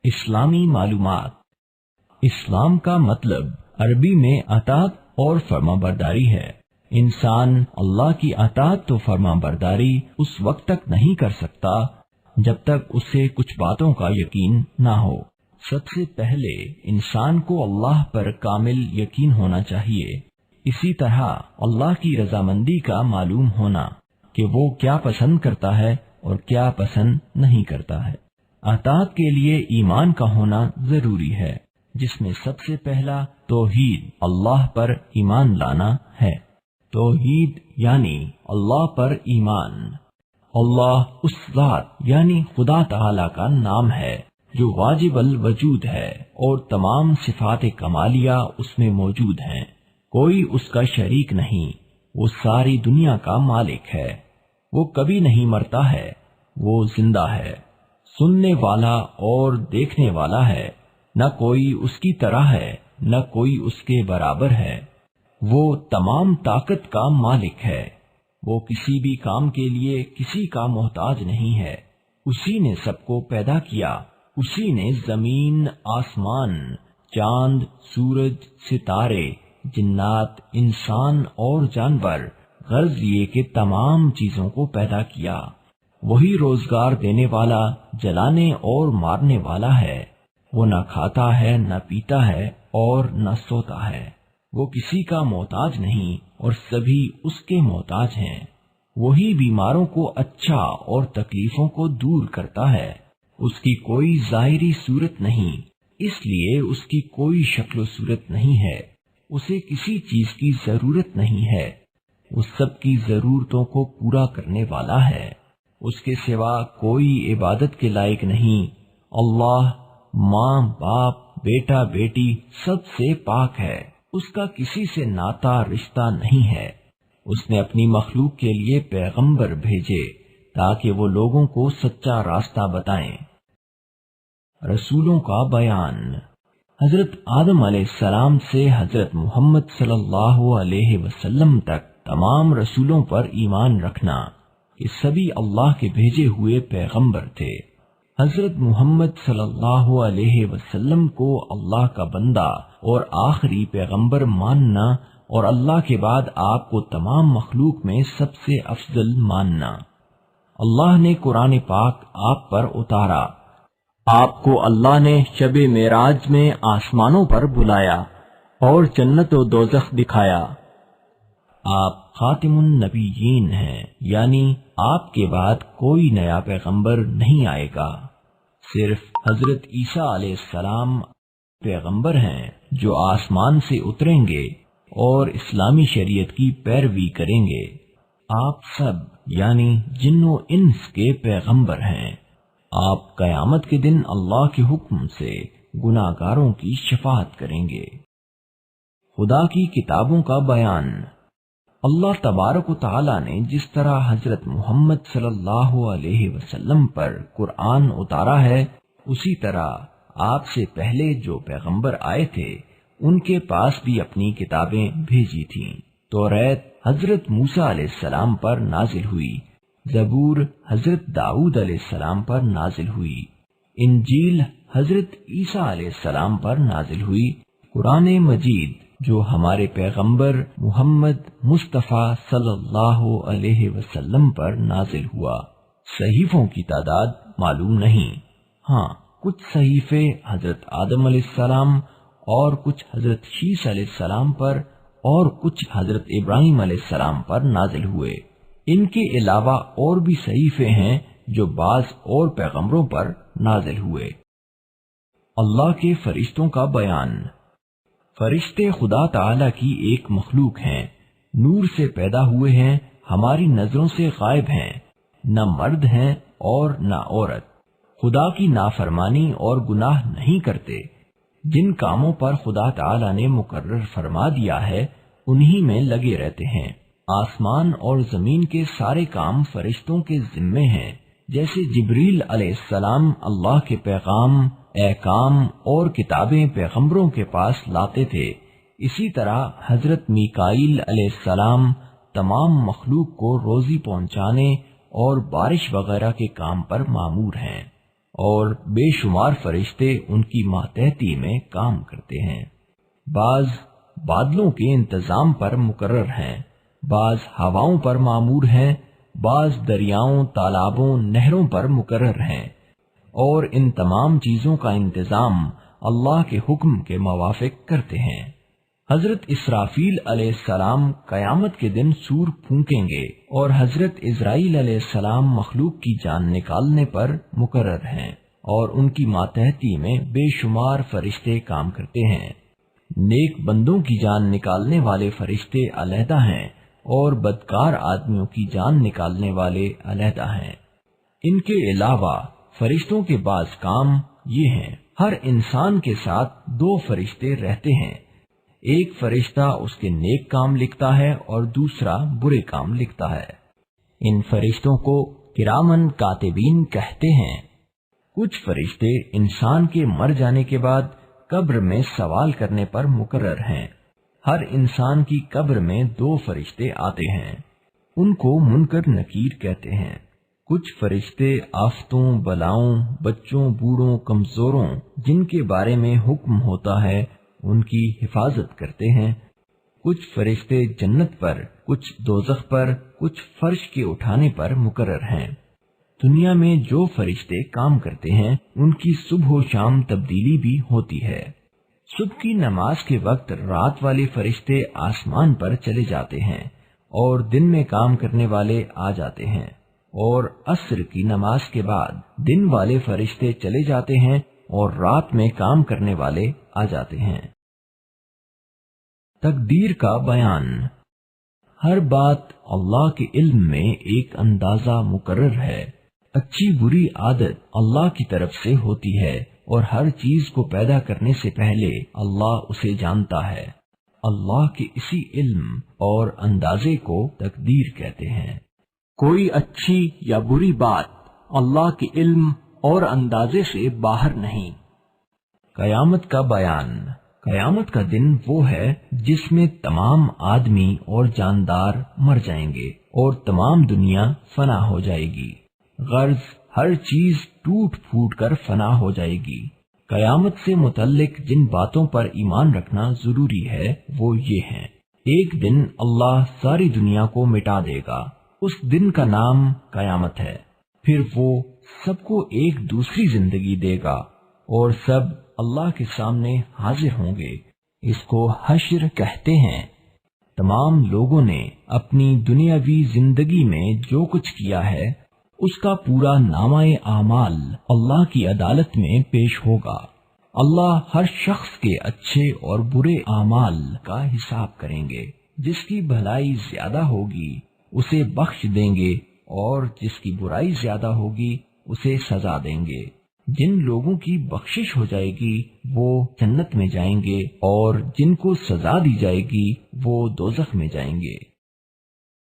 اسلامی معلومات۔ اسلام کا مطلب عربی میں اطاعت اور فرما برداری ہے۔ انسان اللہ کی اطاعت تو فرما برداری اس وقت تک نہیں کر سکتا جب تک اسے کچھ باتوں کا یقین نہ ہو۔ سب سے پہلے انسان کو اللہ پر کامل یقین ہونا چاہیے۔ اسی طرح اللہ کی رضامندی کا معلوم ہونا کہ وہ کیا پسند کرتا ہے اور کیا پسند نہیں کرتا ہے۔ اطاعت کے لیے ایمان کا ہونا ضروری ہے، جس میں سب سے پہلا توحید اللہ پر ایمان لانا ہے۔ توحید یعنی اللہ پر ایمان۔ اللہ اس ذات یعنی خدا تعالی کا نام ہے جو واجب الوجود ہے اور تمام صفات کمالیہ اس میں موجود ہیں۔ کوئی اس کا شریک نہیں۔ وہ ساری دنیا کا مالک ہے۔ وہ کبھی نہیں مرتا ہے۔ وہ زندہ ہے، سننے والا اور دیکھنے والا ہے۔ نہ کوئی اس کی طرح ہے، نہ کوئی اس کے برابر ہے۔ وہ تمام طاقت کا مالک ہے۔ وہ کسی بھی کام کے لیے کسی کا محتاج نہیں ہے۔ اسی نے سب کو پیدا کیا۔ اسی نے زمین، آسمان، چاند، سورج، ستارے، جنات، انسان اور جانور، غرض یہ کہ تمام چیزوں کو پیدا کیا۔ وہی روزگار دینے والا، جلانے اور مارنے والا ہے۔ وہ نہ کھاتا ہے، نہ پیتا ہے اور نہ سوتا ہے۔ وہ کسی کا محتاج نہیں اور سبھی اس کے محتاج ہیں۔ وہی بیماروں کو اچھا اور تکلیفوں کو دور کرتا ہے۔ اس کی کوئی ظاہری صورت نہیں، اس لیے اس کی کوئی شکل و صورت نہیں ہے۔ اسے کسی چیز کی ضرورت نہیں ہے۔ وہ سب کی ضرورتوں کو پورا کرنے والا ہے۔ اس کے سوا کوئی عبادت کے لائق نہیں۔ اللہ ماں باپ، بیٹا بیٹی سب سے پاک ہے۔ اس کا کسی سے ناتا رشتہ نہیں ہے۔ اس نے اپنی مخلوق کے لیے پیغمبر بھیجے تاکہ وہ لوگوں کو سچا راستہ بتائیں۔ رسولوں کا بیان۔ حضرت آدم علیہ السلام سے حضرت محمد صلی اللہ علیہ وسلم تک تمام رسولوں پر ایمان رکھنا کہ سبھی اللہ کے بھیجے ہوئے پیغمبر تھے۔ حضرت محمد صلی اللہ علیہ وسلم کو اللہ کا بندہ اور آخری پیغمبر ماننا اور اللہ کے بعد آپ کو تمام مخلوق میں سب سے افضل ماننا۔ اللہ نے قرآن پاک آپ پر اتارا۔ آپ کو اللہ نے شب معراج میں آسمانوں پر بلایا اور جنت و دوزخ دکھایا۔ آپ خاتم النبیین ہیں، یعنی آپ کے بعد کوئی نیا پیغمبر نہیں آئے گا۔ صرف حضرت عیسیٰ علیہ السلام پیغمبر ہیں جو آسمان سے اتریں گے اور اسلامی شریعت کی پیروی کریں گے۔ آپ سب یعنی جن و انس کے پیغمبر ہیں۔ آپ قیامت کے دن اللہ کے حکم سے گناہگاروں کی شفاعت کریں گے۔ خدا کی کتابوں کا بیان۔ اللہ تبارک و تعالی نے جس طرح حضرت محمد صلی اللہ علیہ وسلم پر قرآن اتارا ہے، اسی طرح آپ سے پہلے جو پیغمبر آئے تھے ان کے پاس بھی اپنی کتابیں بھیجی تھیں۔ توریت حضرت موسیٰ علیہ السلام پر نازل ہوئی، زبور حضرت داؤد علیہ السلام پر نازل ہوئی، انجیل حضرت عیسیٰ علیہ السلام پر نازل ہوئی، قرآن مجید جو ہمارے پیغمبر محمد مصطفیٰ صلی اللہ علیہ وسلم پر نازل ہوا۔ صحیفوں کی تعداد معلوم نہیں۔ ہاں، کچھ صحیفے حضرت آدم علیہ السلام اور کچھ حضرت شیس علیہ السلام پر اور کچھ حضرت ابراہیم علیہ السلام پر نازل ہوئے۔ ان کے علاوہ اور بھی صحیفے ہیں جو بعض اور پیغمبروں پر نازل ہوئے۔ اللہ کے فرشتوں کا بیان۔ فرشتے خدا تعالی کی ایک مخلوق ہیں، نور سے پیدا ہوئے ہیں، ہماری نظروں سے غائب ہیں، نہ مرد ہیں اور نہ عورت۔ خدا کی نافرمانی اور گناہ نہیں کرتے۔ جن کاموں پر خدا تعالی نے مقرر فرما دیا ہے انہی میں لگے رہتے ہیں۔ آسمان اور زمین کے سارے کام فرشتوں کے ذمے ہیں۔ جیسے جبریل علیہ السلام اللہ کے پیغام، احکام اور کتابیں پیغمبروں کے پاس لاتے تھے، اسی طرح حضرت میکائیل علیہ السلام تمام مخلوق کو روزی پہنچانے اور بارش وغیرہ کے کام پر مامور ہیں۔ اور بے شمار فرشتے ان کی ماتحتی میں کام کرتے ہیں۔ بعض بادلوں کے انتظام پر مقرر ہیں، بعض ہواؤں پر مامور ہیں، بعض دریاؤں، تالابوں، نہروں پر مقرر ہیں، اور ان تمام چیزوں کا انتظام اللہ کے حکم کے موافق کرتے ہیں۔ حضرت اسرافیل علیہ السلام قیامت کے دن سور پھونکیں گے، اور حضرت اسرائیل علیہ السلام مخلوق کی جان نکالنے پر مقرر ہیں، اور ان کی ماتحتی میں بے شمار فرشتے کام کرتے ہیں۔ نیک بندوں کی جان نکالنے والے فرشتے علیحدہ ہیں، اور بدکار آدمیوں کی جان نکالنے والے علیحدہ ہیں۔ ان کے علاوہ فرشتوں کے بعض کام یہ ہیں: ہر انسان کے ساتھ 2 فرشتے رہتے ہیں، ایک فرشتہ اس کے نیک کام لکھتا ہے اور دوسرا برے کام لکھتا ہے۔ ان فرشتوں کو کرامن کاتبین کہتے ہیں۔ کچھ فرشتے انسان کے مر جانے کے بعد قبر میں سوال کرنے پر مقرر ہیں۔ ہر انسان کی قبر میں 2 فرشتے آتے ہیں، ان کو منکر نکیر کہتے ہیں۔ کچھ فرشتے آفتوں، بلاؤں، بچوں، بوڑھوں، کمزوروں جن کے بارے میں حکم ہوتا ہے ان کی حفاظت کرتے ہیں۔ کچھ فرشتے جنت پر، کچھ دوزخ پر، کچھ فرش کے اٹھانے پر مقرر ہیں۔ دنیا میں جو فرشتے کام کرتے ہیں ان کی صبح و شام تبدیلی بھی ہوتی ہے۔ صبح کی نماز کے وقت رات والے فرشتے آسمان پر چلے جاتے ہیں اور دن میں کام کرنے والے آ جاتے ہیں، اور عصر کی نماز کے بعد دن والے فرشتے چلے جاتے ہیں اور رات میں کام کرنے والے آ جاتے ہیں۔ تقدیر کا بیان۔ ہر بات اللہ کے علم میں ایک اندازہ مقرر ہے۔ اچھی بری عادت اللہ کی طرف سے ہوتی ہے، اور ہر چیز کو پیدا کرنے سے پہلے اللہ اسے جانتا ہے۔ اللہ کے اسی علم اور اندازے کو تقدیر کہتے ہیں۔ کوئی اچھی یا بری بات اللہ کے علم اور اندازے سے باہر نہیں۔ قیامت کا بیان۔ قیامت کا دن وہ ہے جس میں تمام آدمی اور جاندار مر جائیں گے اور تمام دنیا فنا ہو جائے گی، غرض ہر چیز ٹوٹ پھوٹ کر فنا ہو جائے گی۔ قیامت سے متعلق جن باتوں پر ایمان رکھنا ضروری ہے وہ یہ ہیں: ایک دن اللہ ساری دنیا کو مٹا دے گا، اس دن کا نام قیامت ہے۔ پھر وہ سب کو ایک دوسری زندگی دے گا اور سب اللہ کے سامنے حاضر ہوں گے۔ اس کو حشر کہتے ہیں۔ تمام لوگوں نے اپنی دنیاوی زندگی میں جو کچھ کیا ہے اس کا پورا نامہ اعمال اللہ کی عدالت میں پیش ہوگا۔ اللہ ہر شخص کے اچھے اور برے اعمال کا حساب کریں گے۔ جس کی بھلائی زیادہ ہوگی اسے بخش دیں گے، اور جس کی برائی زیادہ ہوگی اسے سزا دیں گے۔ جن لوگوں کی بخشش ہو جائے گی وہ جنت میں جائیں گے، اور جن کو سزا دی جائے گی وہ دوزخ میں جائیں گے۔